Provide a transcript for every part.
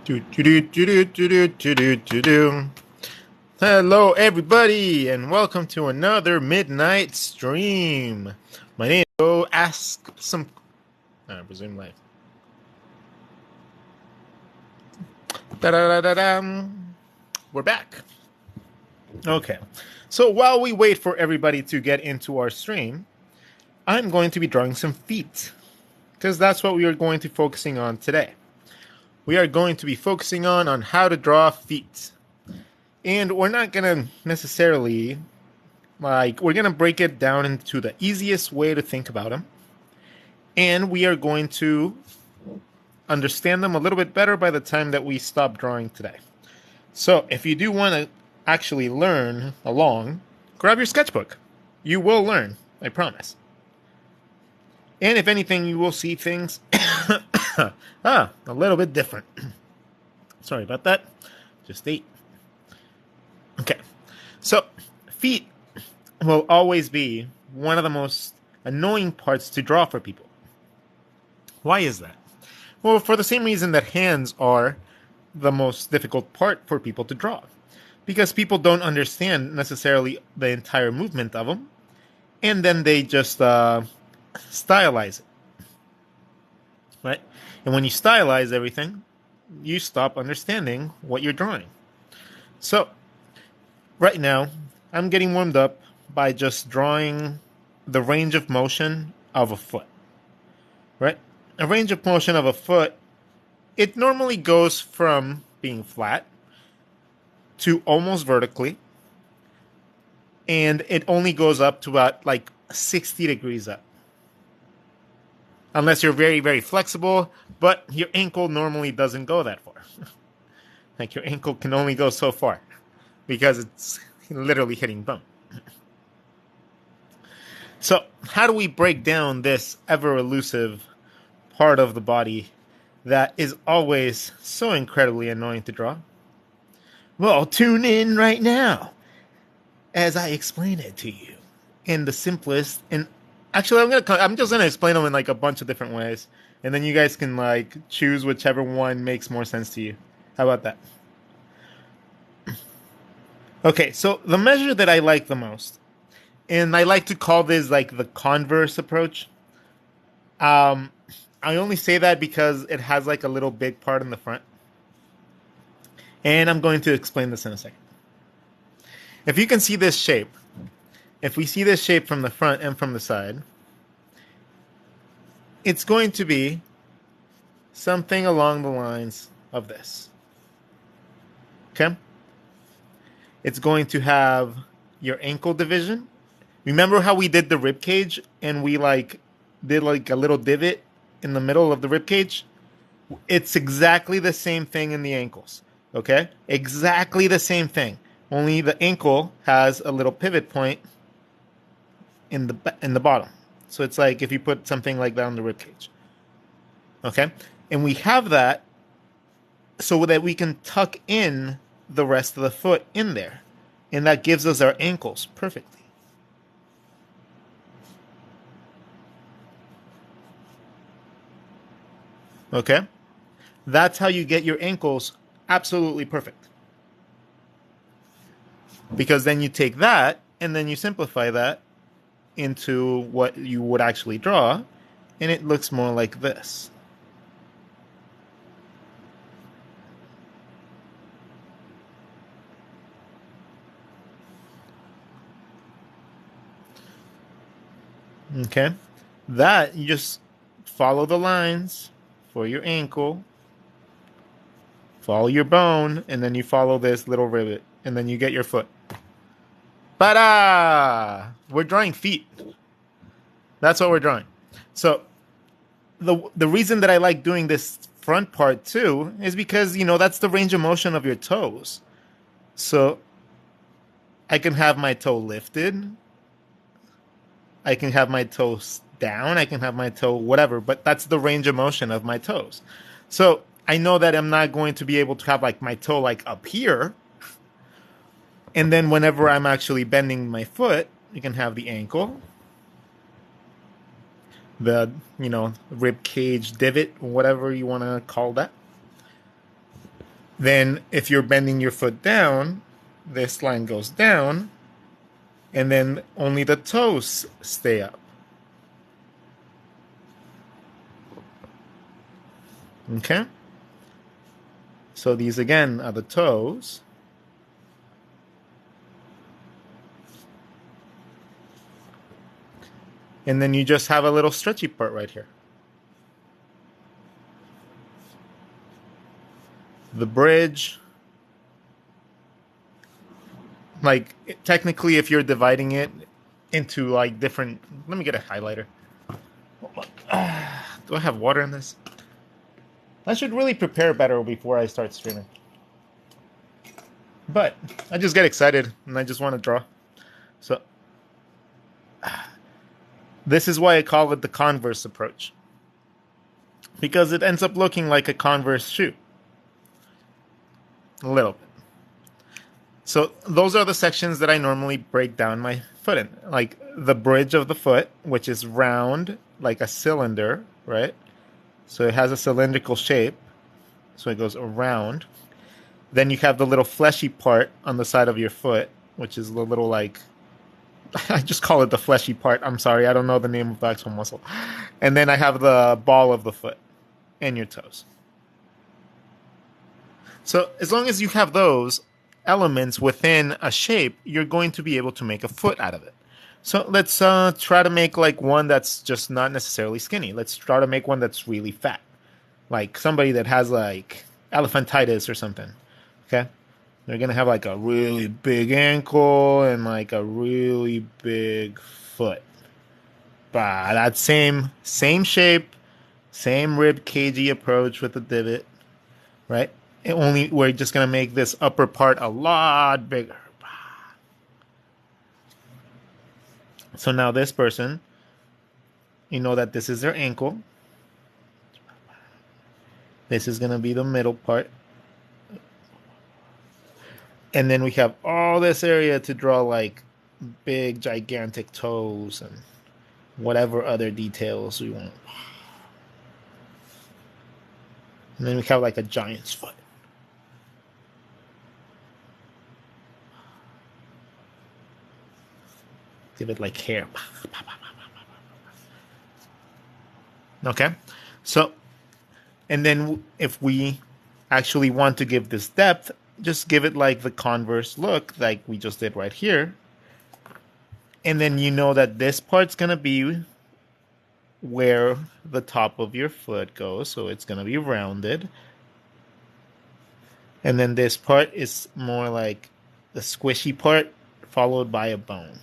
Do, do, do, do, do, do, do, do, do, do. Hello, everybody, and welcome to another midnight stream. My name is Go Ask Some. I presume live. Da da da da da. We're back. Okay, so while we wait for everybody to get into our stream, I'm going to be drawing some feet because that's what we are going to be focusing on today. We are going to be focusing on how to draw feet. And we're not going to necessarily, we're going to break it down into the easiest way to think about them. And we are going to understand them a little bit better by the time that we stop drawing today. So if you do want to actually learn along, grab your sketchbook. You will learn, I promise. And if anything, you will see things a little bit different. Sorry about that. Just ate. Okay, so feet will always be one of the most annoying parts to draw for people. Why is that? Well, for the same reason that hands are the most difficult part for people to draw. Because people don't understand necessarily the entire movement of them, and then they just stylize it. Right? And when you stylize everything, you stop understanding what you're drawing. So, right now, I'm getting warmed up by just drawing the range of motion of a foot. Right? A range of motion of a foot, it normally goes from being flat to almost vertically, and it only goes up to about 60 degrees up. Unless you're very, very flexible, but your ankle normally doesn't go that far. Your ankle can only go so far because it's literally hitting bone. So how do we break down this ever elusive part of the body that is always so incredibly annoying to draw? Well, tune in right now as I explain it to you in the simplest. And actually, I'm just gonna explain them in a bunch of different ways, and then you guys can choose whichever one makes more sense to you. How about that? Okay, so the measure that I like the most, and I like to call this the converse approach. I only say that because it has a little big part in the front. And I'm going to explain this in a second. If you can see this shape, if we see this shape from the front and from the side, it's going to be something along the lines of this. Okay? It's going to have your ankle division. Remember how we did the rib cage and we did a little divot in the middle of the rib cage? It's exactly the same thing in the ankles. Okay? Exactly the same thing. Only the ankle has a little pivot point in the bottom. So it's like if you put something like that on the rib cage. Okay? And we have that so that we can tuck in the rest of the foot in there. And that gives us our ankles perfectly. Okay? That's how you get your ankles absolutely perfect. Because then you take that and then you simplify that into what you would actually draw, and it looks more like this. Okay? That, you just follow the lines for your ankle, follow your bone, and then you follow this little rivet, and then you get your foot. Ta-da! We're drawing feet. That's what we're drawing. So the reason that I like doing this front part too is because, that's the range of motion of your toes. So I can have my toe lifted. I can have my toes down. I can have my toe whatever, but that's the range of motion of my toes. So I know that I'm not going to be able to have my toe up here. And then whenever I'm actually bending my foot, you can have the ankle, the, rib cage divot, whatever you want to call that. Then if you're bending your foot down, this line goes down, and then only the toes stay up. Okay? So these again are the toes. And then you just have a little stretchy part right here. The bridge, like technically if you're dividing it into like different, let me get a highlighter. Do I have water in this? I should really prepare better before I start streaming. But I just get excited and I just want to draw. So this is why I call it the converse approach. Because it ends up looking like a Converse shoe. A little bit. So those are the sections that I normally break down my foot in. Like the bridge of the foot, which is round, like a cylinder, right? So it has a cylindrical shape. So it goes around. Then you have the little fleshy part on the side of your foot, which is the little like, I just call it the fleshy part. I'm sorry, I don't know the name of the actual muscle. And then I have the ball of the foot and your toes. So as long as you have those elements within a shape, you're going to be able to make a foot out of it. So let's try to make like one that's just not necessarily skinny. Let's try to make one that's really fat. Like somebody that has like elephantitis or something. Okay? They're going to have like a really big ankle and like a really big foot. But that same shape, same rib cagey approach with the divot, right? Only we're just going to make this upper part a lot bigger. So now this person, you know that this is their ankle. This is going to be the middle part. And then we have all this area to draw like big, gigantic toes and whatever other details we want. And then we have like a giant's foot. Give it like hair. Okay? So, and then if we actually want to give this depth, just give it like the converse look, like we just did right here. And then you know that this part's going to be where the top of your foot goes. So it's going to be rounded. And then this part is more like the squishy part followed by a bone.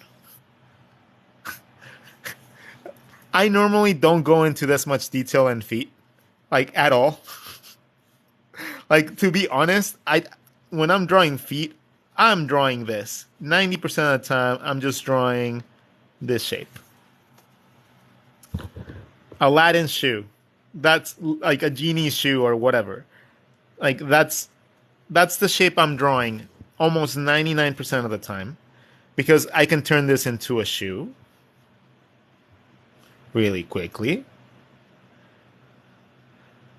I normally don't go into this much detail in feet, like at all. Like to be honest, when I'm drawing feet, I'm drawing this. 90% of the time, I'm just drawing this shape. Aladdin's shoe. That's like a genie's shoe or whatever. Like that's the shape I'm drawing almost 99% of the time. Because I can turn this into a shoe really quickly.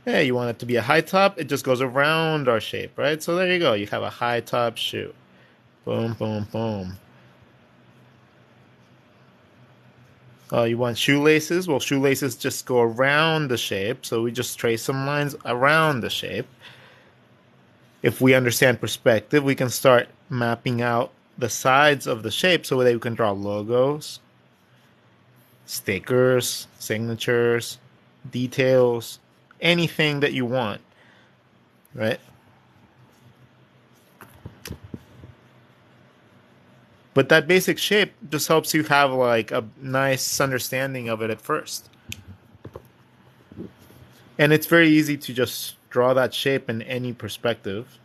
Yeah, you want it to be a high top, it just goes around our shape, right? So there you go. You have a high top shoe. Boom, boom, boom. Oh, you want shoelaces? Well, shoelaces just go around the shape. So we just trace some lines around the shape. If we understand perspective, we can start mapping out the sides of the shape so that we can draw logos, stickers, signatures, details, anything that you want, right? But that basic shape just helps you have like a nice understanding of it at first. And it's very easy to just draw that shape in any perspective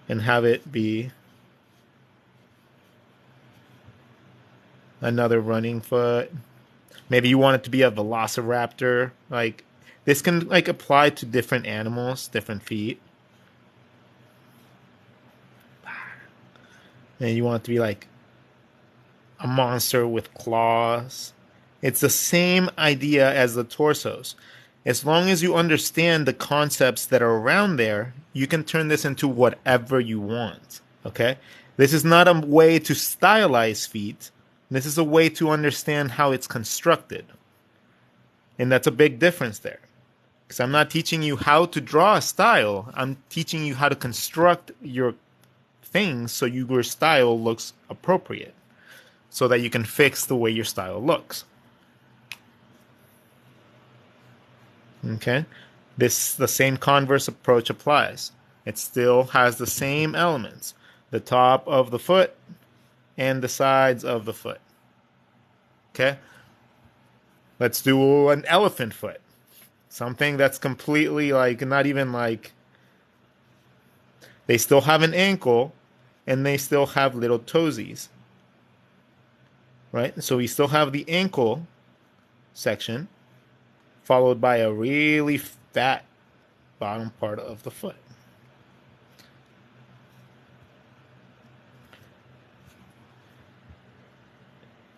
and have it be another running foot. Maybe you want it to be a velociraptor. Like this can like apply to different animals, different feet. And you want it to be like a monster with claws. It's the same idea as the torsos. As long as you understand the concepts that are around there, you can turn this into whatever you want. Okay? This is not a way to stylize feet. This is a way to understand how it's constructed. And that's a big difference there. Because I'm not teaching you how to draw a style. I'm teaching you how to construct your things so your style looks appropriate. So that you can fix the way your style looks. Okay? The same converse approach applies. It still has the same elements. The top of the foot and the sides of the foot. Okay? Let's do an elephant foot. Something that's completely like, not even like, they still have an ankle and they still have little toesies. Right? So we still have the ankle section followed by a really fat bottom part of the foot.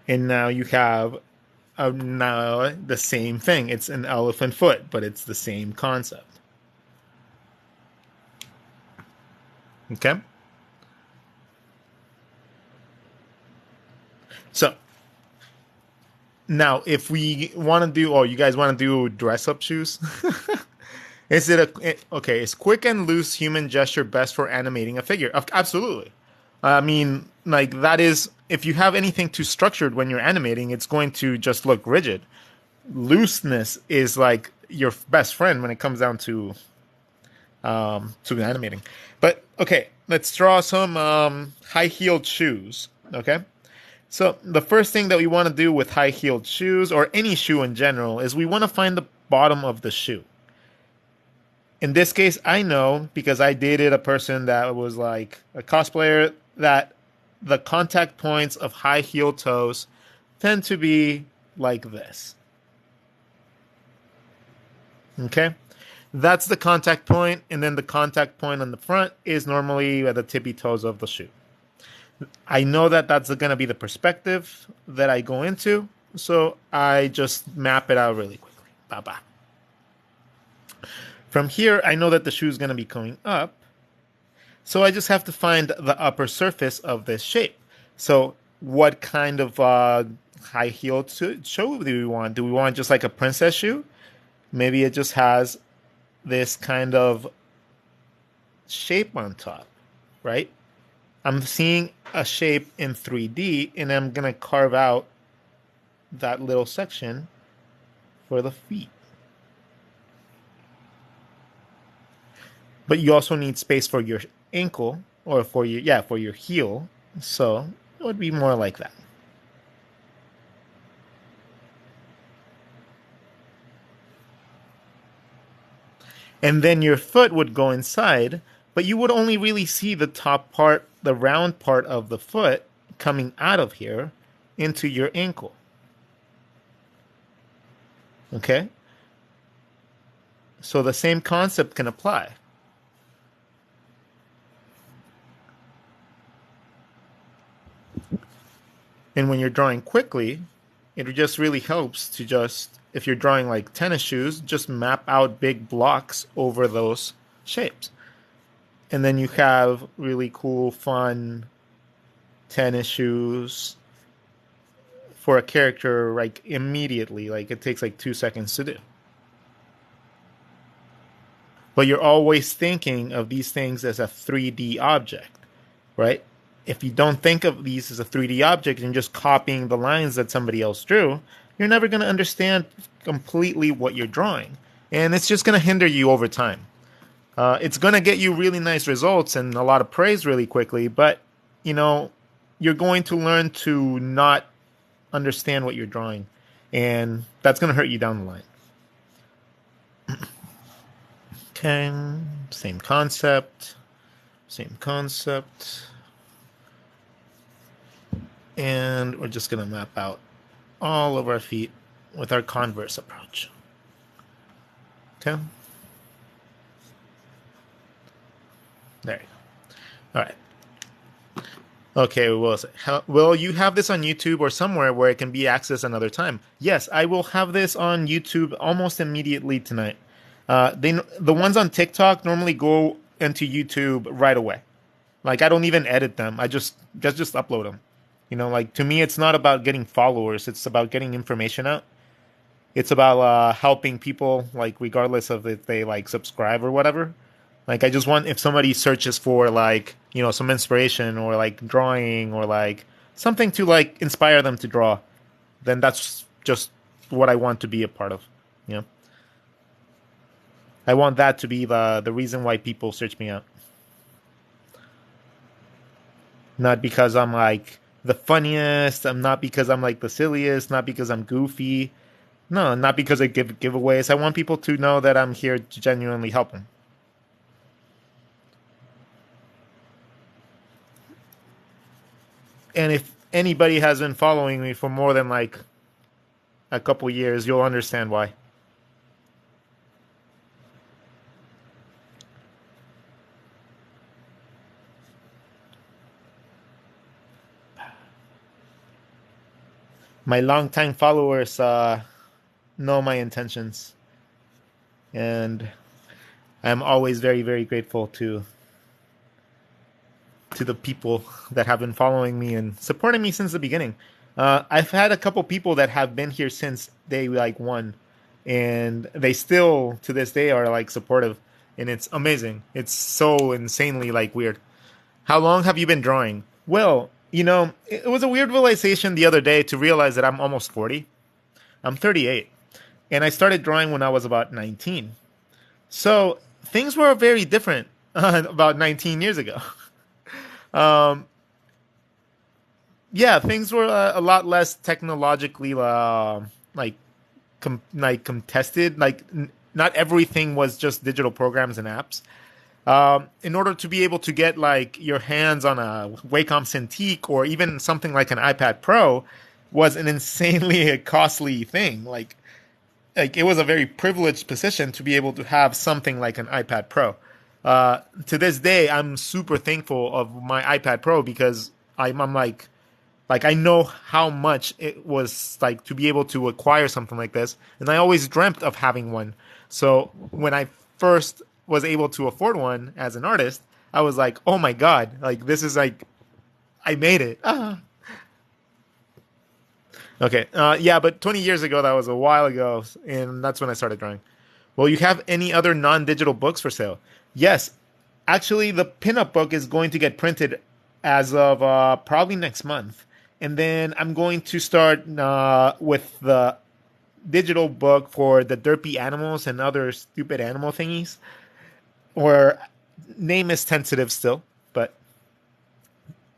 And now you have now the same thing. It's an elephant foot, but it's the same concept. Okay? So, now if we want to do, you guys want to do dress-up shoes? Okay, is quick and loose human gesture best for animating a figure? Absolutely. I mean, like, that is, if you have anything too structured when you're animating, it's going to just look rigid. Looseness is like your best friend when it comes down to animating. But okay, let's draw some high-heeled shoes. Okay, so the first thing that we want to do with high-heeled shoes, or any shoe in general, is we want to find the bottom of the shoe. In this case, I know because I dated a person that was like a cosplayer that the contact points of high heel toes tend to be like this. Okay? That's the contact point, and then the contact point on the front is normally at the tippy toes of the shoe. I know that that's going to be the perspective that I go into, so I just map it out really quickly. Bye-bye. From here, I know that the shoe is going to be going up. So I just have to find the upper surface of this shape. So what kind of high heel shoe do we want? Do we want just like a princess shoe? Maybe it just has this kind of shape on top, right? I'm seeing a shape in 3D, and I'm going to carve out that little section for the feet. But you also need space for your ankle, or for your heel. So it would be more like that. And then your foot would go inside, but you would only really see the top part, the round part of the foot coming out of here into your ankle. Okay? So the same concept can apply. And when you're drawing quickly, it just really helps to just, if you're drawing like tennis shoes, just map out big blocks over those shapes. And then you have really cool, fun tennis shoes for a character like immediately. Like it takes like 2 seconds to do. But you're always thinking of these things as a 3D object, right? If you don't think of these as a 3D object and just copying the lines that somebody else drew, you're never going to understand completely what you're drawing. And it's just going to hinder you over time. It's going to get you really nice results and a lot of praise really quickly, but, you're going to learn to not understand what you're drawing. And that's going to hurt you down the line. Okay, same concept. And we're just going to map out all of our feet with our converse approach. Okay. There you go. All right. Okay, well, will you have this on YouTube or somewhere where it can be accessed another time? Yes, I will have this on YouTube almost immediately tonight. The ones on TikTok normally go into YouTube right away. Like I don't even edit them. I just upload them. Like to me, it's not about getting followers. It's about getting information out. It's about helping people, like regardless of if they like subscribe or whatever. Like I just want if somebody searches for like some inspiration or like drawing or like something to like inspire them to draw, then that's just what I want to be a part of. You know, I want that to be the reason why people search me out, not because I'm like the funniest. I'm not because I'm like the silliest. Not because I'm goofy. No, not because I give giveaways. I want people to know that I'm here to genuinely help them. And if anybody has been following me for more than like a couple years, you'll understand why. My longtime followers know my intentions, and I'm always very, very grateful to the people that have been following me and supporting me since the beginning. I've had a couple people that have been here since day like one, and they still to this day are like supportive, and it's amazing. It's so insanely like weird. How long have you been drawing? Well, it was a weird realization the other day to realize that I'm almost 40. I'm 38, and I started drawing when I was about 19. So things were very different about 19 years ago. Um, yeah, things were a lot less technologically like like contested. Like not everything was just digital programs and apps. In order to be able to get like your hands on a Wacom Cintiq or even something like an iPad Pro was an insanely costly thing. Like it was a very privileged position to be able to have something like an iPad Pro. To this day, I'm super thankful of my iPad Pro because I'm like I know how much it was like to be able to acquire something like this, and I always dreamt of having one. So when I first was able to afford one as an artist, I was like, oh my god, like this is like I made it. Ah. Okay, yeah, but 20 years ago, that was a while ago, and that's when I started drawing. Well, you have any other non-digital books for sale? Yes, actually, the pinup book is going to get printed as of probably next month, and then I'm going to start with the digital book for the derpy animals and other stupid animal thingies. Or name is tentative still, but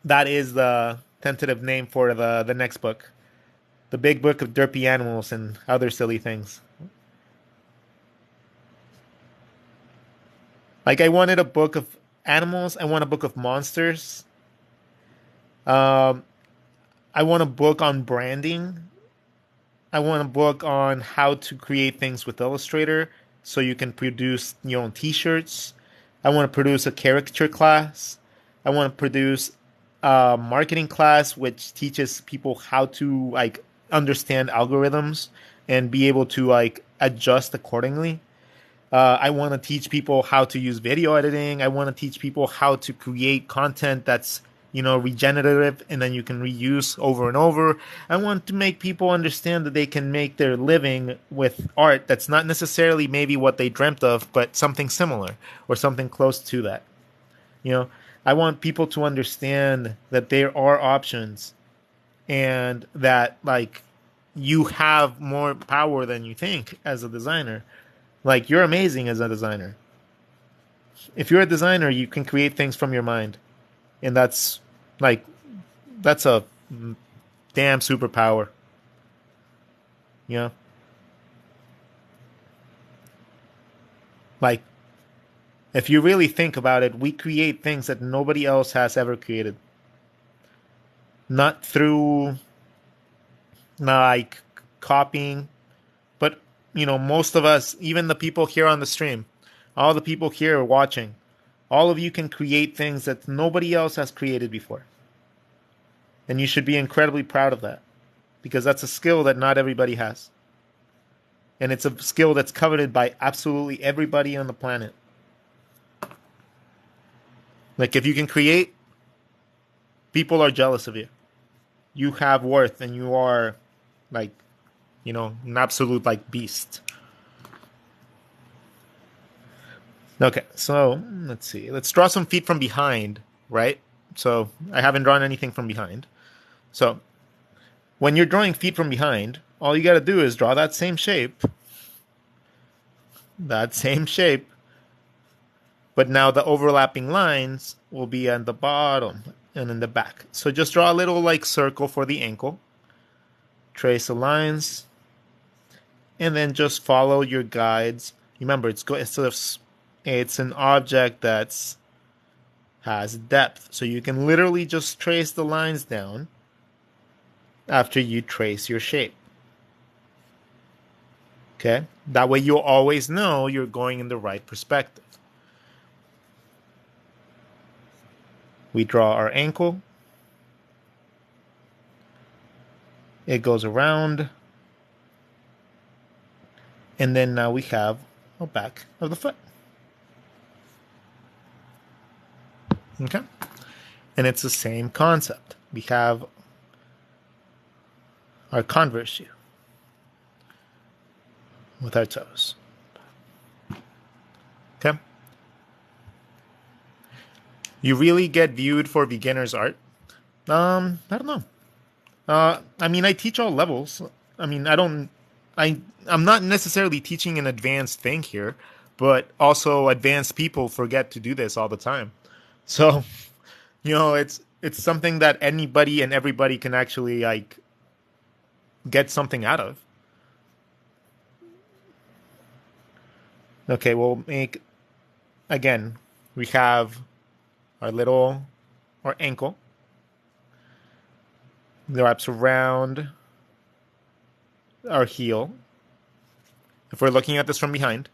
that is the tentative name for the next book, the big book of derpy animals and other silly things. Like I wanted a book of animals. I want a book of monsters. Um, I want a book on branding. I want a book on how to create things with Illustrator so you can produce your own t-shirts. I want to produce a caricature class. I want to produce a marketing class which teaches people how to like understand algorithms and be able to like adjust accordingly. I want to teach people how to use video editing. I want to teach people how to create content that's regenerative and then you can reuse over and over. I want to make people understand that they can make their living with art that's not necessarily maybe what they dreamt of, but something similar or something close to that. You know, I want people to understand that there are options and that like you have more power than you think as a designer. Like you're amazing as a designer. If you're a designer, you can create things from your mind. And like that's a damn superpower. You know? Like if you really think about it, we create things that nobody else has ever created. Not through like copying, but most of us, even the people here on the stream, all the people here watching, all of you can create things that nobody else has created before. And you should be incredibly proud of that, because that's a skill that not everybody has. And it's a skill that's coveted by absolutely everybody on the planet. Like, if you can create, people are jealous of you. You have worth, and you are, like, an absolute, like, beast. Okay, so let's see. Let's draw some feet from behind, right? So I haven't drawn anything from behind. So when you're drawing feet from behind, all you got to do is draw that same shape. That same shape. But now the overlapping lines will be on the bottom and in the back. So just draw a little like circle for the ankle. Trace the lines. And then just follow your guides. Remember, it's an object that has depth. So you can literally just trace the lines down after you trace your shape. Okay? That way you'll always know you're going in the right perspective. We draw our ankle. It goes around. And then now we have a back of the foot. Okay? And it's the same concept. We have our Converse shoe with our toes. Okay? You really get viewed for beginner's art? I don't know. I mean, I teach all levels. I mean, I'm not necessarily teaching an advanced thing here, but also advanced people forget to do this all the time. So, it's something that anybody and everybody can actually like get something out of. Okay, we'll make, again, we have our ankle. It wraps around our heel, if we're looking at this from behind.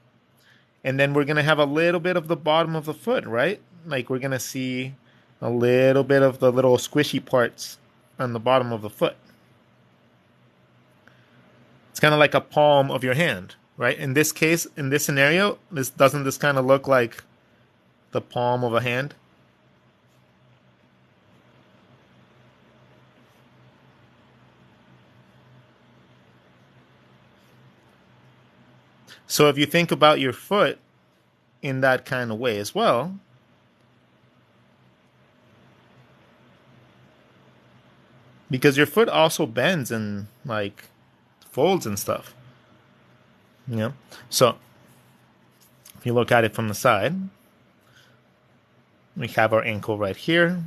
And then we're going to have a little bit of the bottom of the foot, right? Like, we're going to see a little bit of the little squishy parts on the bottom of the foot. It's kind of like a palm of your hand, right? In this case, in this scenario, doesn't this kind of look like the palm of a hand? So if you think about your foot in that kind of way as well, because your foot also bends and like folds and stuff. So if you look at it from the side, we have our ankle right here,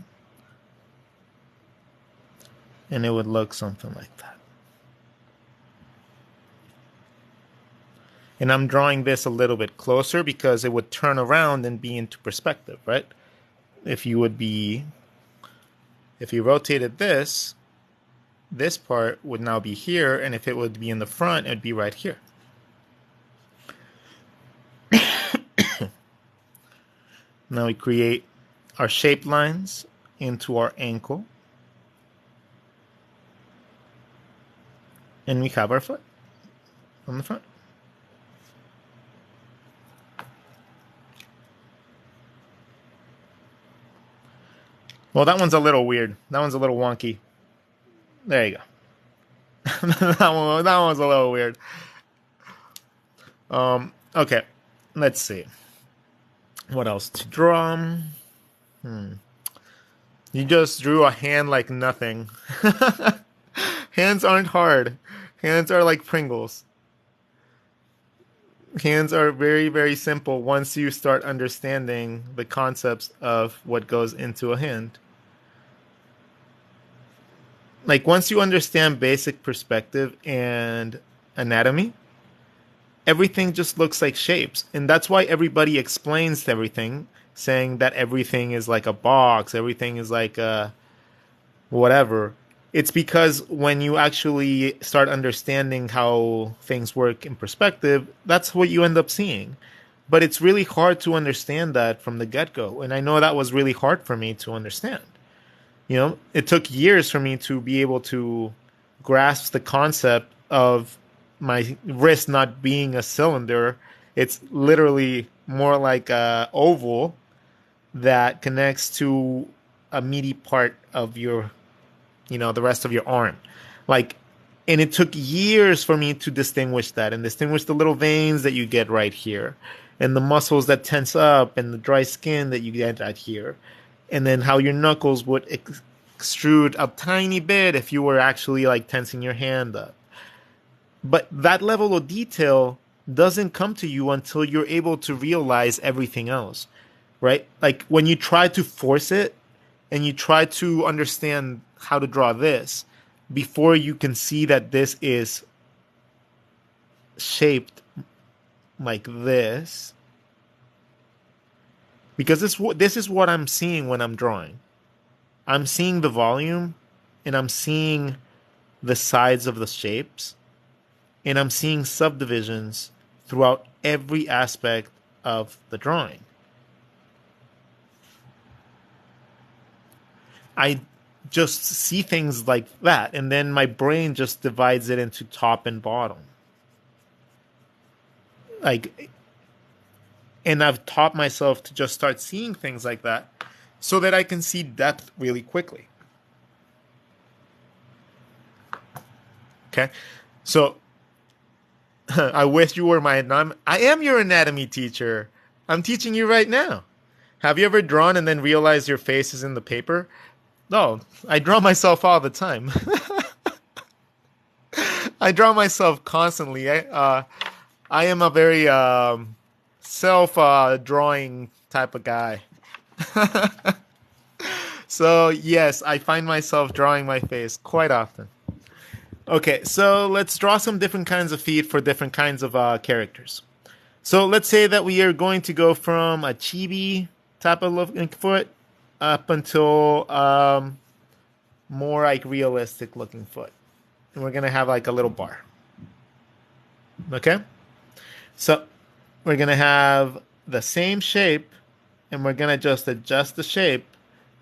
and it would look something like that. And I'm drawing this a little bit closer because it would turn around and be into perspective, right? If you rotated this part would now be here, and if it would be in the front, it would be right here. Now we create our shape lines into our ankle. And we have our foot on the front. Well, that one's a little weird. That one's a little wonky. There you go. that one's a little weird. Okay, let's see. What else to draw? You just drew a hand like nothing. Hands aren't hard. Hands are like Pringles. Hands are very, very simple once you start understanding the concepts of what goes into a hand. Like, once you understand basic perspective and anatomy, everything just looks like shapes. And that's why everybody explains everything, saying that everything is like a box, everything is like a whatever. It's because when you actually start understanding how things work in perspective, that's what you end up seeing. But it's really hard to understand that from the get-go. And I know that was really hard for me to understand. It took years for me to be able to grasp the concept of my wrist not being a cylinder. It's literally more like a oval that connects to a meaty part of the rest of your arm. Like, and it took years for me to distinguish that and distinguish the little veins that you get right here and the muscles that tense up and the dry skin that you get right here. And then how your knuckles would extrude a tiny bit if you were actually like tensing your hand up. But that level of detail doesn't come to you until you're able to realize everything else, right? Like when you try to force it and you try to understand how to draw this before you can see that this is shaped like this, because this is what I'm seeing when I'm drawing. I'm seeing the volume and I'm seeing the sides of the shapes and I'm seeing subdivisions throughout every aspect of the drawing. I just see things like that, and then my brain just divides it into top and bottom. And I've taught myself to just start seeing things like that so that I can see depth really quickly. Okay, so I wish you were I am your anatomy teacher. I'm teaching you right now. Have you ever drawn and then realized your face is in the paper? No, I draw myself all the time. I draw myself constantly. I am a very self-drawing type of guy. So, yes, I find myself drawing my face quite often. Okay, so let's draw some different kinds of feet for different kinds of characters. So let's say that we are going to go from a chibi type of looking foot up until more like realistic looking foot. And we're going to have like a little bar. Okay? So we're going to have the same shape and we're going to just adjust the shape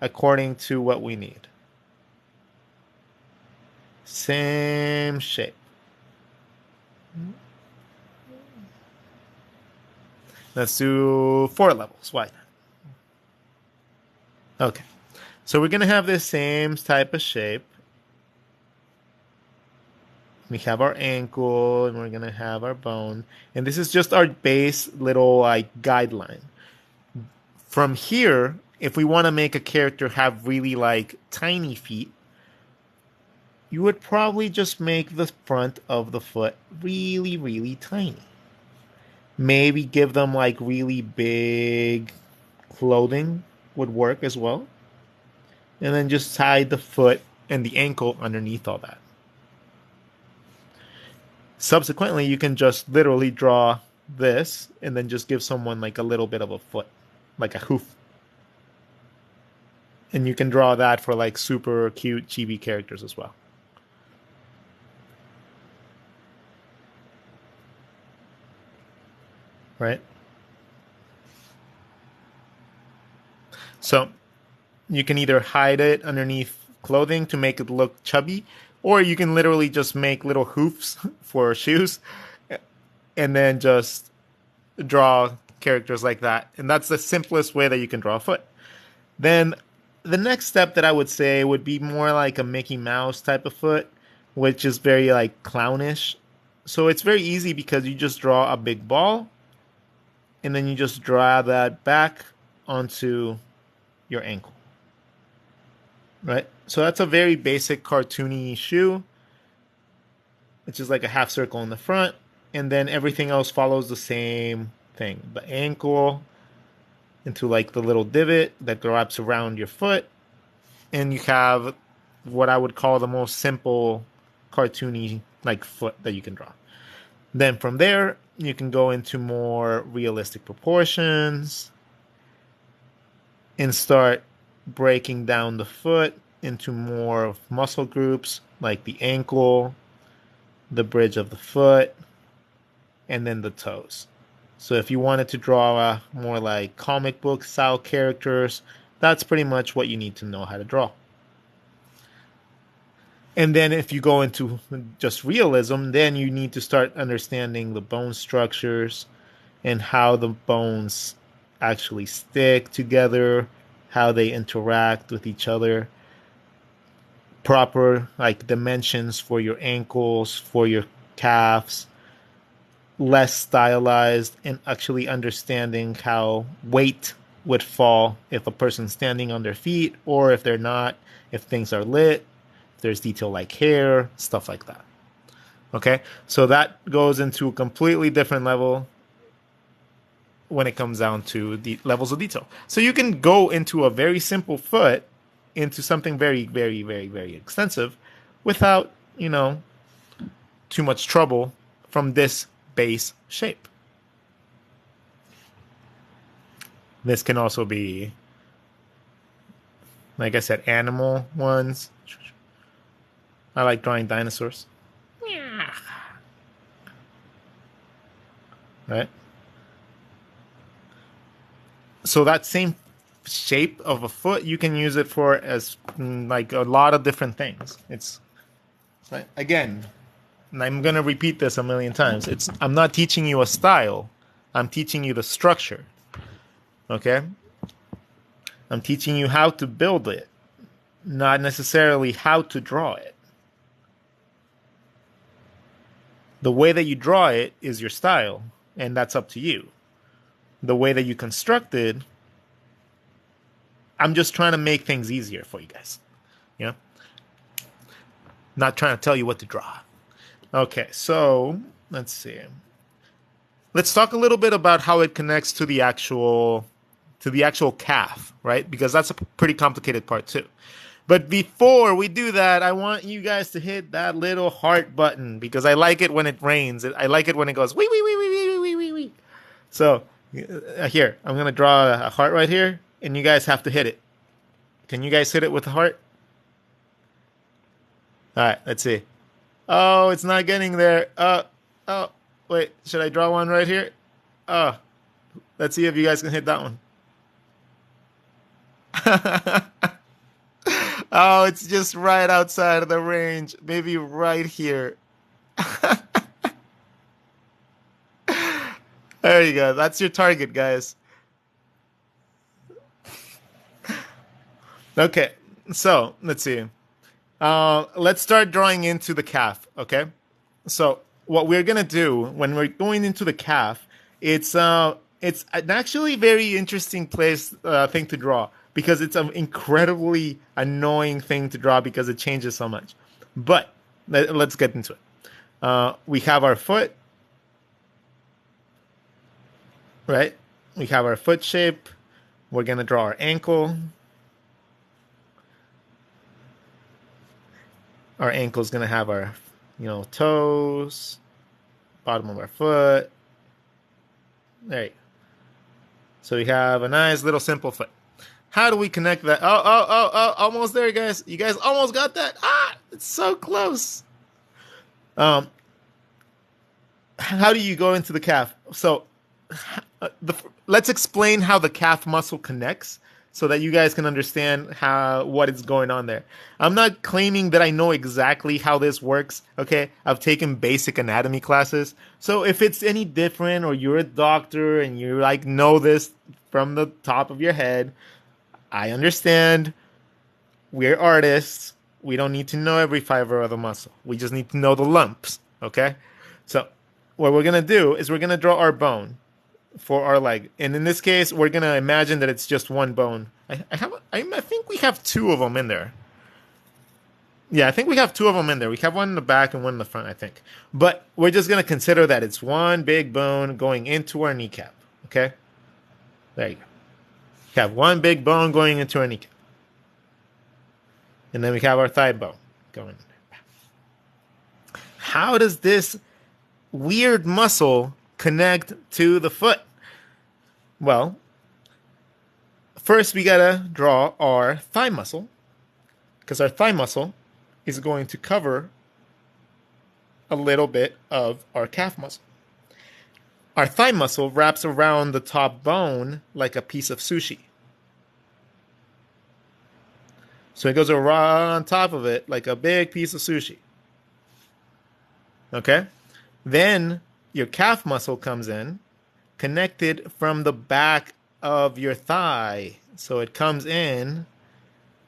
according to what we need. Same shape. Let's do 4 levels. Why not? Okay. So we're going to have this same type of shape. We have our ankle and we're going to have our bone. And this is just our base little like guideline. From here, if we want to make a character have really like tiny feet, you would probably just make the front of the foot really, really tiny. Maybe give them like really big clothing would work as well. And then just tie the foot and the ankle underneath all that. Subsequently, you can just literally draw this and then just give someone like a little bit of a foot, like a hoof. And you can draw that for like super cute chibi characters as well. Right? So you can either hide it underneath clothing to make it look chubby, or you can literally just make little hoofs for shoes and then just draw characters like that. And that's the simplest way that you can draw a foot. Then the next step that I would say would be more like a Mickey Mouse type of foot, which is very like clownish. So it's very easy because you just draw a big ball and then you just draw that back onto your ankle. Right? So that's a very basic cartoony shoe, which is like a half circle in the front, and then everything else follows the same thing. The ankle into like the little divot that wraps around your foot, and you have what I would call the most simple cartoony like foot that you can draw. Then from there, you can go into more realistic proportions and start breaking down the foot into more muscle groups like the ankle, the bridge of the foot, and then the toes. So if you wanted to draw more like comic book style characters, that's pretty much what you need to know how to draw. And then if you go into just realism, then you need to start understanding the bone structures and how the bones actually stick together, how they interact with each other, proper like dimensions for your ankles, for your calves, less stylized, and actually understanding how weight would fall if a person's standing on their feet or if they're not, if things are lit, if there's detail like hair, stuff like that. Okay, so that goes into a completely different level when it comes down to the levels of detail. So you can go into a very simple foot into something very, very, very, very extensive without, too much trouble from this base shape. This can also be, like I said, animal ones. I like drawing dinosaurs. Right? So that same shape of a foot, you can use it for as like a lot of different things. It's again, and I'm gonna repeat this a million times. I'm not teaching you a style. I'm teaching you the structure. Okay? I'm teaching you how to build it, not necessarily how to draw it. The way that you draw it is your style, and that's up to you. The way that you construct it, I'm just trying to make things easier for you guys. Not trying to tell you what to draw. Okay, so let's see. Let's talk a little bit about how it connects to the actual calf, right? Because that's a pretty complicated part too. But before we do that, I want you guys to hit that little heart button because I like it when it rains. I like it when it goes wee wee wee wee wee wee wee wee. So here, I'm gonna draw a heart right here, and you guys have to hit it. Can you guys hit it with the heart? All right, let's see. Oh, it's not getting there. Oh, wait, should I draw one right here? Let's see if you guys can hit that one. Oh, it's just right outside of the range. Maybe right here. There you go. That's your target, guys. Okay, so let's see. Let's start drawing into the calf, okay? So what we're gonna do when we're going into the calf, it's an actually very interesting thing to draw because it's an incredibly annoying thing to draw because it changes so much. But let's get into it. We have our foot, right? We have our foot shape. We're gonna draw our ankle. Our ankle's going to have our, toes, bottom of our foot. There you go. So we have a nice little simple foot. How do we connect that? Oh, almost there, guys. You guys almost got that. It's so close. How do you go into the calf? So let's explain how the calf muscle connects so that you guys can understand what is going on there. I'm not claiming that I know exactly how this works, okay? I've taken basic anatomy classes. So if it's any different or you're a doctor and you know this from the top of your head, I understand. We're artists. We don't need to know every fiber of the muscle. We just need to know the lumps, okay? So what we're going to do is we're going to draw our bone for our leg. And in this case, we're going to imagine that it's just one bone. I think we have two of them in there. Yeah, I think we have two of them in there. We have one in the back and one in the front, I think. But we're just going to consider that it's one big bone going into our kneecap. Okay? There you go. We have one big bone going into our kneecap. And then we have our thigh bone going in there. How does this weird muscle connect to the foot? Well, first we gotta draw our thigh muscle because our thigh muscle is going to cover a little bit of our calf muscle. Our thigh muscle wraps around the top bone like a piece of sushi. So it goes right on top of it like a big piece of sushi. Okay? Then your calf muscle comes in, connected from the back of your thigh. So it comes in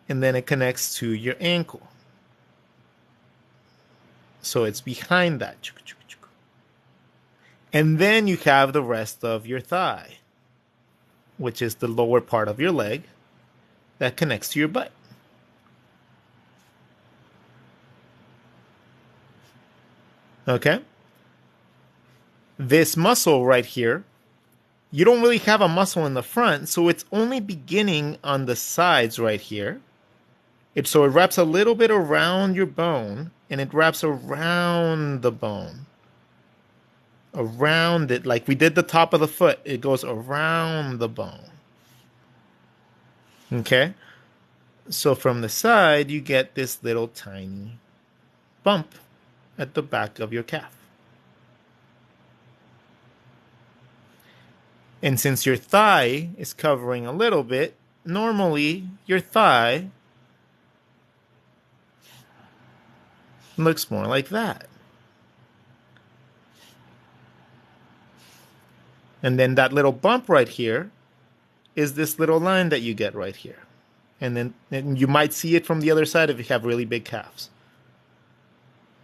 and then it connects to your ankle. So it's behind that. And then you have the rest of your thigh, which is the lower part of your leg that connects to your butt. Okay? This muscle right here, you don't really have a muscle in the front, so it's only beginning on the sides right here. So it wraps a little bit around your bone, and it wraps around the bone. Around it, like we did the top of the foot, it goes around the bone. Okay? So from the side, you get this little tiny bump at the back of your calf. And since your thigh is covering a little bit, normally your thigh looks more like that. And then that little bump right here is this little line that you get right here. And you might see it from the other side if you have really big calves.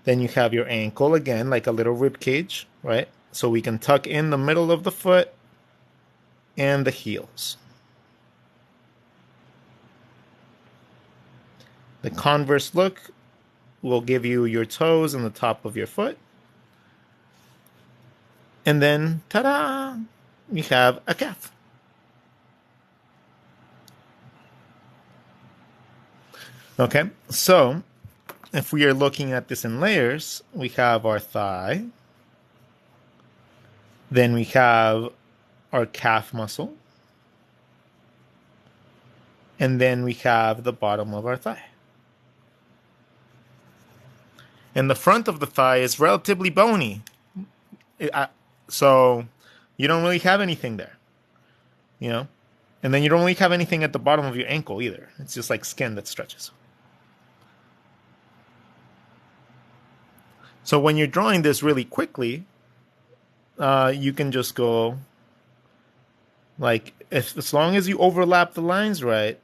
Then you have your ankle again, like a little rib cage, right? So we can tuck in the middle of the foot and the heels. The converse look will give you your toes and the top of your foot. And then, ta-da, you have a calf. Okay, so if we are looking at this in layers, we have our thigh. Then we have our calf muscle. And then we have the bottom of our thigh. And the front of the thigh is relatively bony. So you don't really have anything there, you know? And then you don't really have anything at the bottom of your ankle either. It's just like skin that stretches. So when you're drawing this really quickly, you can just go like, as long as you overlap the lines right,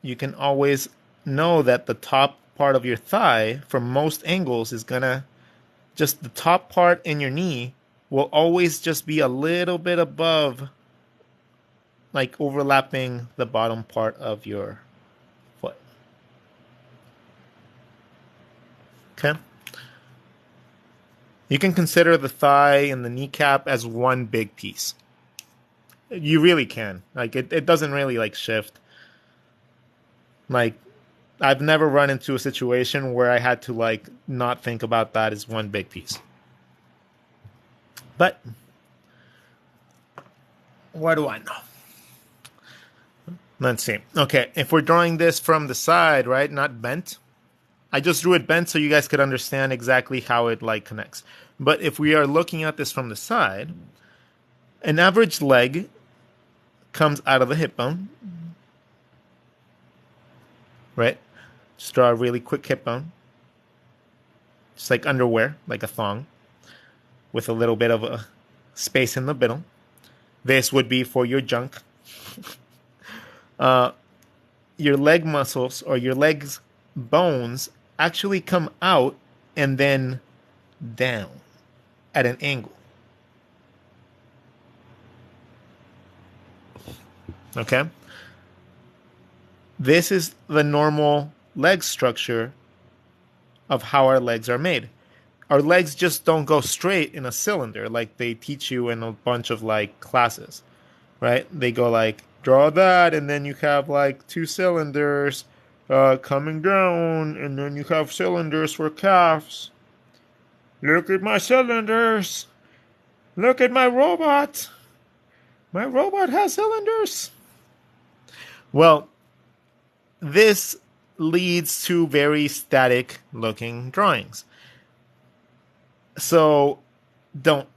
you can always know that the top part of your thigh from most angles is gonna, just the top part in your knee will always just be a little bit above, like overlapping the bottom part of your foot. Okay? You can consider the thigh and the kneecap as one big piece. You really can. Like, it doesn't really, like, shift. Like, I've never run into a situation where I had to, like, not think about that as one big piece. But what do I know? Let's see. Okay, if we're drawing this from the side, right, not bent. I just drew it bent so you guys could understand exactly how it, like, connects. But if we are looking at this from the side, an average leg comes out of the hip bone, right? Just draw a really quick hip bone. Just like underwear, like a thong, with a little bit of a space in the middle. This would be for your junk. Your leg muscles or your legs bones actually come out and then down at an angle. Okay? This is the normal leg structure of how our legs are made. Our legs just don't go straight in a cylinder like they teach you in a bunch of like classes, right? They go like, draw that, and then you have like two cylinders coming down, and then you have cylinders for calves. Look at my cylinders. Look at my robot. My robot has cylinders. Well, this leads to very static looking drawings. So don't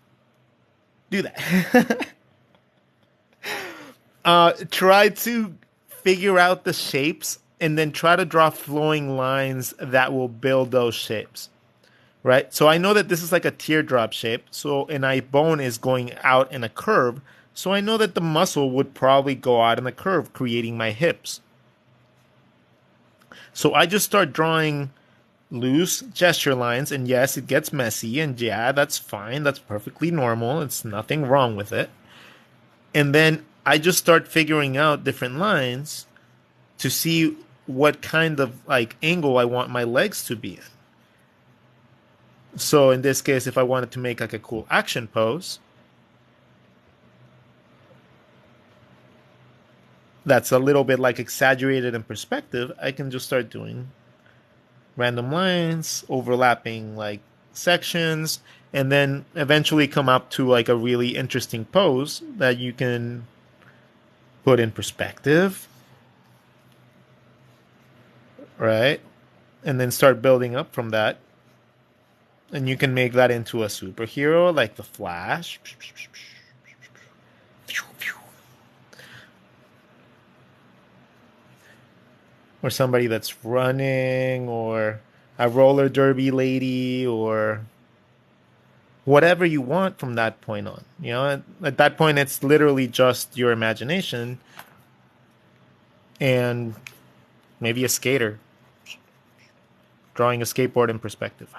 do that. Try to figure out the shapes and then try to draw flowing lines that will build those shapes. Right? So I know that this is like a teardrop shape. So an eye bone is going out in a curve. So I know that the muscle would probably go out in a curve, creating my hips. So I just start drawing loose gesture lines, and yes, it gets messy, and yeah, that's fine. That's perfectly normal. It's nothing wrong with it. And then I just start figuring out different lines to see what kind of like angle I want my legs to be in. So in this case, if I wanted to make like a cool action pose, that's a little bit like exaggerated in perspective, I can just start doing random lines, overlapping like sections, and then eventually come up to like a really interesting pose that you can put in perspective, right? And then start building up from that. And you can make that into a superhero like the Flash. Or somebody that's running, or a roller derby lady, or whatever you want from that point on. You know, at that point, it's literally just your imagination and maybe a skater drawing a skateboard in perspective.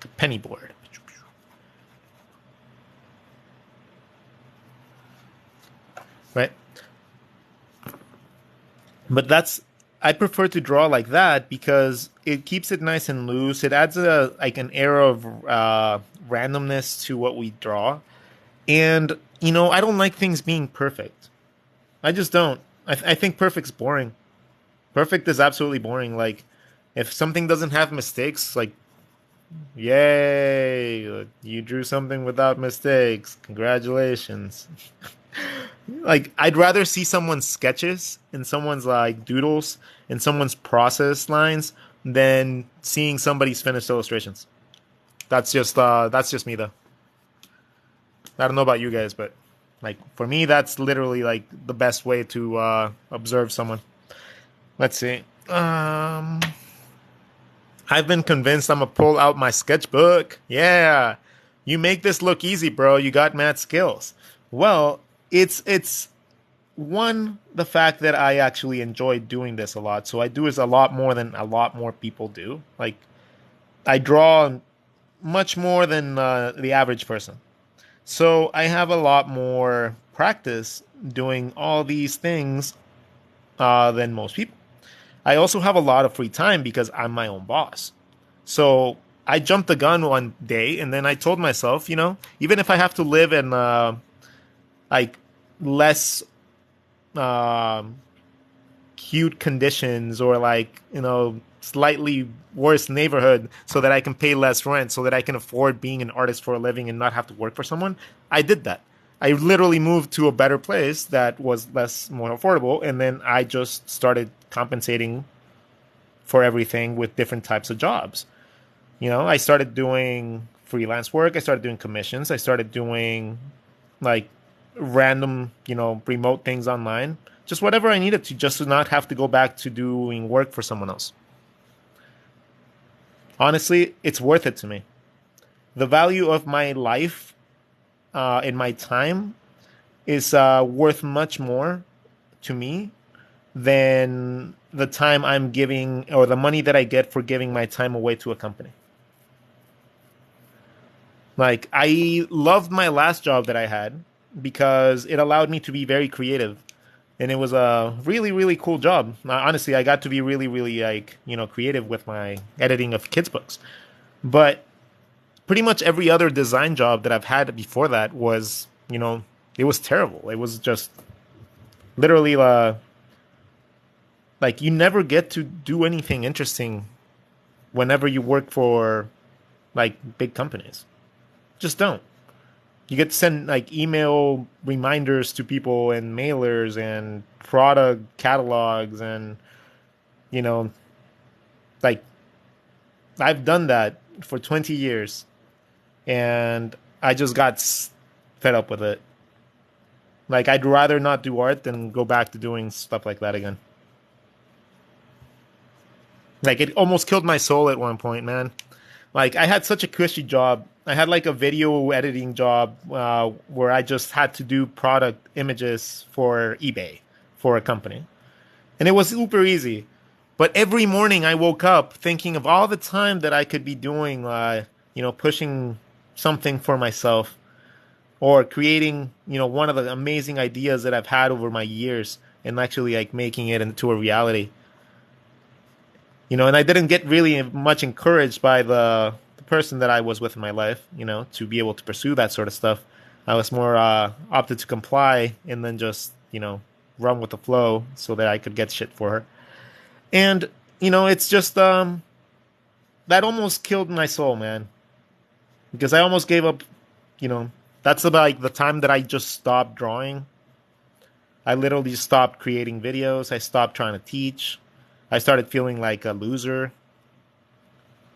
A penny board. Right? But I prefer to draw like that because it keeps it nice and loose. It adds an air of randomness to what we draw. And, I don't like things being perfect. I just don't. I think perfect's boring. Perfect is absolutely boring. Like, if something doesn't have mistakes, like, yay, you drew something without mistakes. Congratulations. Like, I'd rather see someone's sketches and someone's like doodles and someone's process lines than seeing somebody's finished illustrations. That's just me though. I don't know about you guys, but like for me, that's literally like the best way to observe someone. Let's see. I've been convinced I'm gonna pull out my sketchbook. Yeah, you make this look easy, bro. You got mad skills. Well, it's one, the fact that I actually enjoy doing this a lot. So I do this a lot more than a lot more people do. Like, I draw much more than the average person. So I have a lot more practice doing all these things than most people. I also have a lot of free time because I'm my own boss. So I jumped the gun one day, and then I told myself, even if I have to live in like less cute conditions, or like slightly worse neighborhood, so that I can pay less rent, so that I can afford being an artist for a living and not have to work for someone, I did that. I literally moved to a better place that was more affordable, and then I just started compensating for everything with different types of jobs. I started doing freelance work, I started doing commissions, I started doing like random, remote things online, just whatever I needed to, just to not have to go back to doing work for someone else. Honestly, it's worth it to me. The value of my life in my time is worth much more to me than the time I'm giving, or the money that I get for giving my time away to a company. Like, I loved my last job that I had because it allowed me to be very creative. And it was a really, really cool job. Honestly, I got to be really, really creative with my editing of kids' books. But pretty much every other design job that I've had before that was, it was terrible. It was just literally like you never get to do anything interesting whenever you work for like big companies. Just don't. You get to send like email reminders to people and mailers and product catalogs, and like I've done that for 20 years, and I just got fed up with it. Like, I'd rather not do art than go back to doing stuff like that again. Like, it almost killed my soul at one point, man. Like, I had such a cushy job. I had like a video editing job where I just had to do product images for eBay for a company. And it was super easy. But every morning I woke up thinking of all the time that I could be doing, pushing something for myself or creating, one of the amazing ideas that I've had over my years and actually like making it into a reality. And I didn't get really much encouraged by the person that I was with in my life, to be able to pursue that sort of stuff. I was more opted to comply and then just, run with the flow so that I could get shit for her. And, it's just, that almost killed my soul, man. Because I almost gave up, that's about like the time that I just stopped drawing. I literally stopped creating videos. I stopped trying to teach. I started feeling like a loser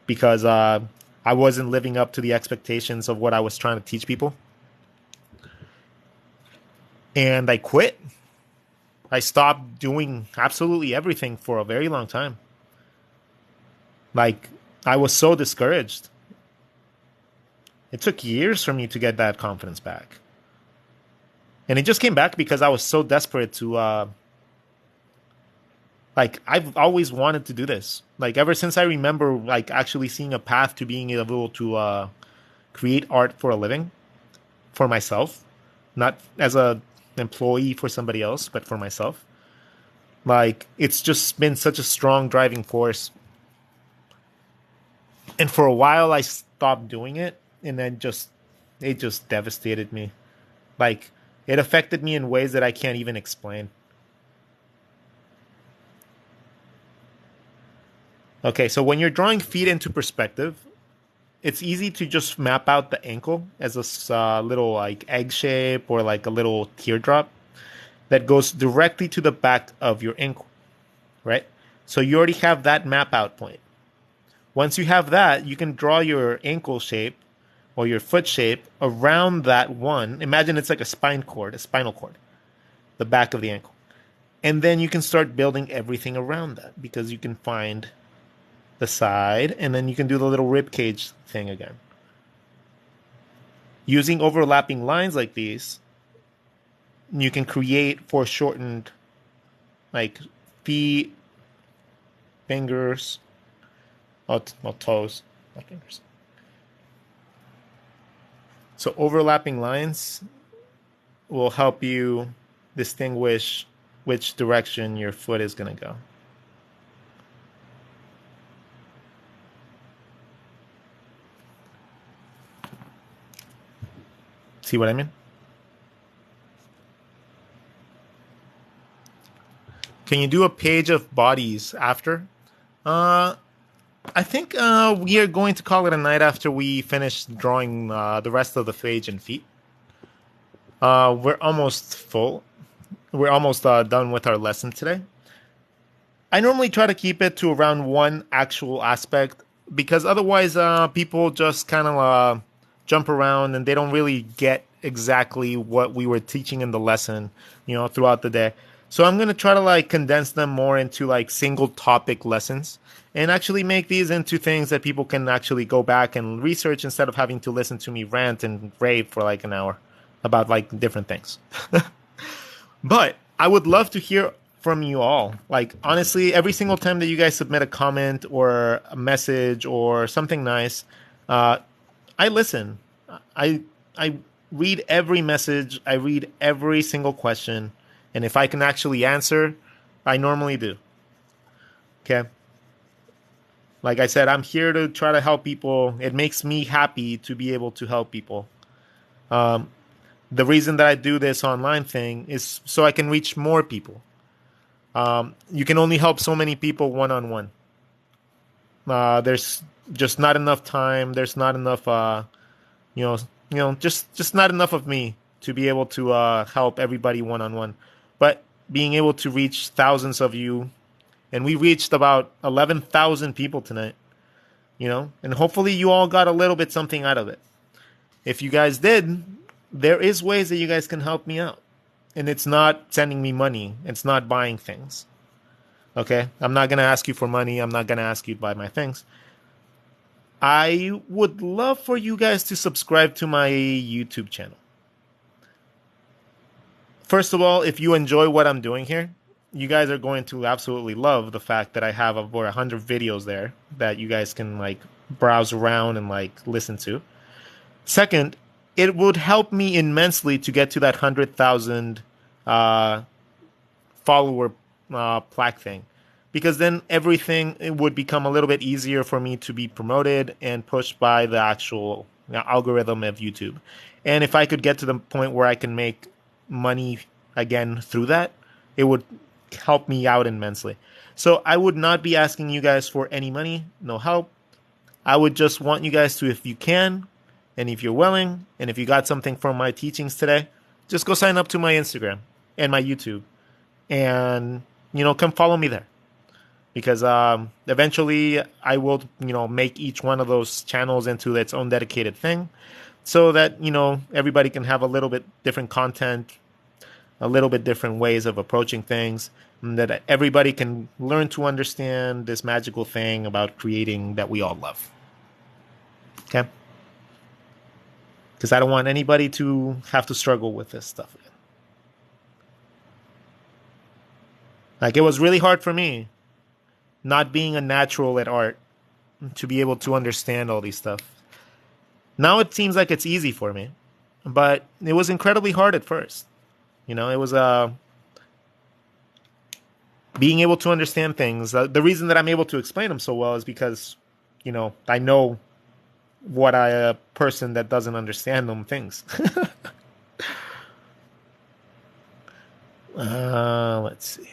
because I wasn't living up to the expectations of what I was trying to teach people. And I quit. I stopped doing absolutely everything for a very long time. Like, I was so discouraged. It took years for me to get that confidence back. And it just came back because I was so desperate to, I've always wanted to do this. Like, ever since I remember, like, actually seeing a path to being able to create art for a living for myself, not as a employee for somebody else, but for myself. Like, it's just been such a strong driving force. And for a while, I stopped doing it, and then it just devastated me. Like, it affected me in ways that I can't even explain. Okay, so when you're drawing feet into perspective, it's easy to just map out the ankle as a little like egg shape or like a little teardrop that goes directly to the back of your ankle, right? So you already have that map out point. Once you have that, you can draw your ankle shape or your foot shape around that one. Imagine it's like a spinal cord, the back of the ankle. And then you can start building everything around that because you can find the side, and then you can do the little rib cage thing again. Using overlapping lines like these, you can create foreshortened, like feet, fingers, toes, not fingers. So overlapping lines will help you distinguish which direction your foot is going to go. See what I mean? Can you do a page of bodies after? I think we are going to call it a night after we finish drawing the rest of the page and feet. We're almost full. We're almost done with our lesson today. I normally try to keep it to around one actual aspect because otherwise people just kind of jump around and they don't really get exactly what we were teaching in the lesson, throughout the day. So I'm going to try to like condense them more into like single topic lessons and actually make these into things that people can actually go back and research instead of having to listen to me rant and rave for like an hour about like different things. But I would love to hear from you all. Like, honestly, every single time that you guys submit a comment or a message or something nice, I listen. I read every message. I read every single question. And if I can actually answer, I normally do. Okay? Like I said, I'm here to try to help people. It makes me happy to be able to help people. The reason that I do this online thing is so I can reach more people. You can only help so many people one-on-one. There's just not enough time. There's not enough, just not enough of me to be able to help everybody one-on-one. But being able to reach thousands of you, and we reached about 11,000 people tonight, and hopefully you all got a little bit something out of it. If you guys did, there is ways that you guys can help me out. And it's not sending me money. It's not buying things. Okay? I'm not going to ask you for money. I'm not going to ask you to buy my things. I would love for you guys to subscribe to my YouTube channel. First of all, if you enjoy what I'm doing here, you guys are going to absolutely love the fact that I have over 100 videos there that you guys can like browse around and like listen to. Second, it would help me immensely to get to that 100,000 follower plaque thing, because then everything it would become a little bit easier for me to be promoted and pushed by the actual algorithm of YouTube. And if I could get to the point where I can make money again through that, it would help me out immensely. So I would not be asking you guys for any money, no help. I would just want you guys to, if you can, and if you're willing, and if you got something from my teachings today, just go sign up to my Instagram and my YouTube, and come follow me there. Because eventually I will, make each one of those channels into its own dedicated thing, so that everybody can have a little bit different content, a little bit different ways of approaching things, and that everybody can learn to understand this magical thing about creating that we all love. Okay? Because I don't want anybody to have to struggle with this stuff again. Like, it was really hard for me, not being a natural at art, to be able to understand all these stuff. Now it seems like it's easy for me, but it was incredibly hard at first. It was being able to understand things. The reason that I'm able to explain them so well is because, I know what a person that doesn't understand them thinks. Let's see.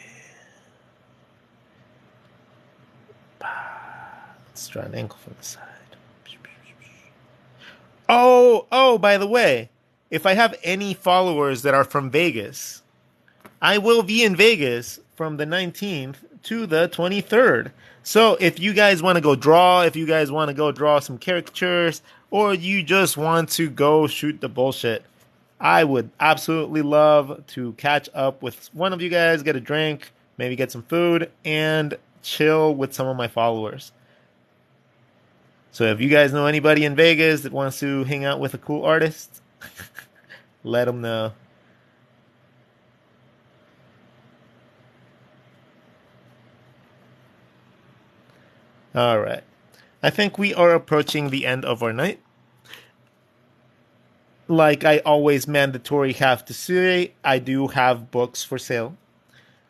Let's draw an ankle from the side. Oh, by the way, if I have any followers that are from Vegas, I will be in Vegas from the 19th to the 23rd. So if you guys want to go draw, if you guys want to go draw some caricatures, or you just want to go shoot the bullshit, I would absolutely love to catch up with one of you guys, get a drink, maybe get some food, and chill with some of my followers. So if you guys know anybody in Vegas that wants to hang out with a cool artist, let them know. All right. I think we are approaching the end of our night. Like I always mandatory have to say, I do have books for sale.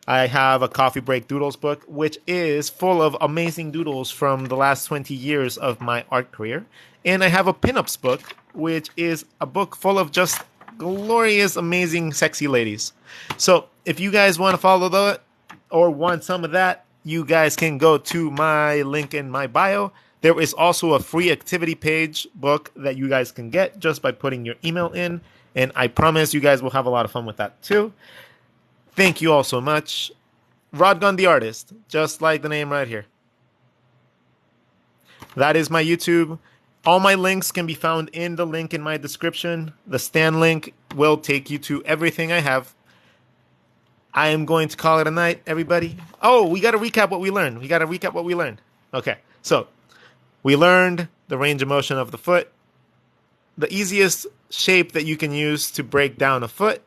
I have a Coffee Break Doodles book, which is full of amazing doodles from the last 20 years of my art career. And I have a pinups book, which is a book full of just glorious, amazing, sexy ladies. So if you guys want to follow that or want some of that, you guys can go to my link in my bio. There is also a free activity page book that you guys can get just by putting your email in. And I promise you guys will have a lot of fun with that too. Thank you all so much. Rodgon the Artist, just like the name right here. That is my YouTube. All my links can be found in the link in my description. The Stan link will take you to everything I have. I am going to call it a night, everybody. Oh, we got to recap what we learned. Okay, so we learned the range of motion of the foot, the easiest shape that you can use to break down a foot,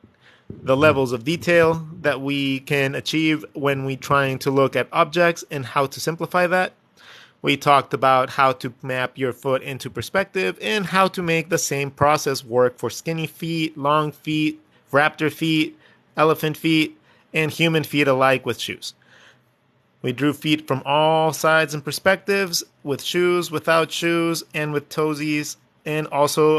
the levels of detail that we can achieve when we trying to look at objects and how to simplify that. We talked about how to map your foot into perspective and how to make the same process work for skinny feet, long feet, raptor feet, elephant feet, and human feet alike with shoes. We drew feet from all sides and perspectives, with shoes, without shoes, and with toesies, and also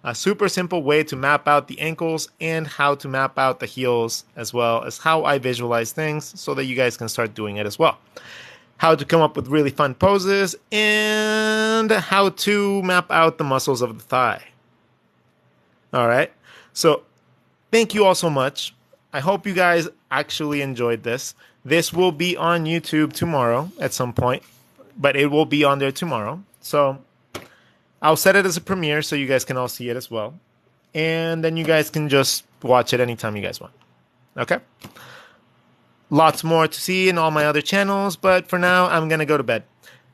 a super simple way to map out the ankles and how to map out the heels, as well as how I visualize things so that you guys can start doing it as well. How to come up with really fun poses and how to map out the muscles of the thigh. All right. So thank you all so much. I hope you guys actually enjoyed this. This will be on YouTube tomorrow at some point, but it will be on there tomorrow. So I'll set it as a premiere so you guys can all see it as well. And then you guys can just watch it anytime you guys want. Okay? Lots more to see in all my other channels, but for now, I'm going to go to bed.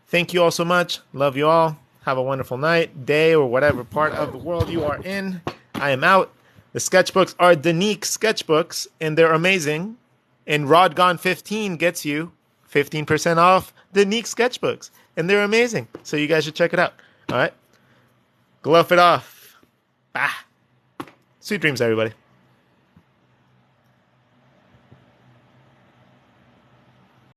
Thank you all so much. Love you all. Have a wonderful night, day, or whatever part of the world you are in. I am out. The sketchbooks are Danique sketchbooks, and they're amazing. And Rodgon 15 gets you 15% off Danique sketchbooks, and they're amazing. So you guys should check it out. All right? Glove it off. Bah. Sweet dreams, everybody.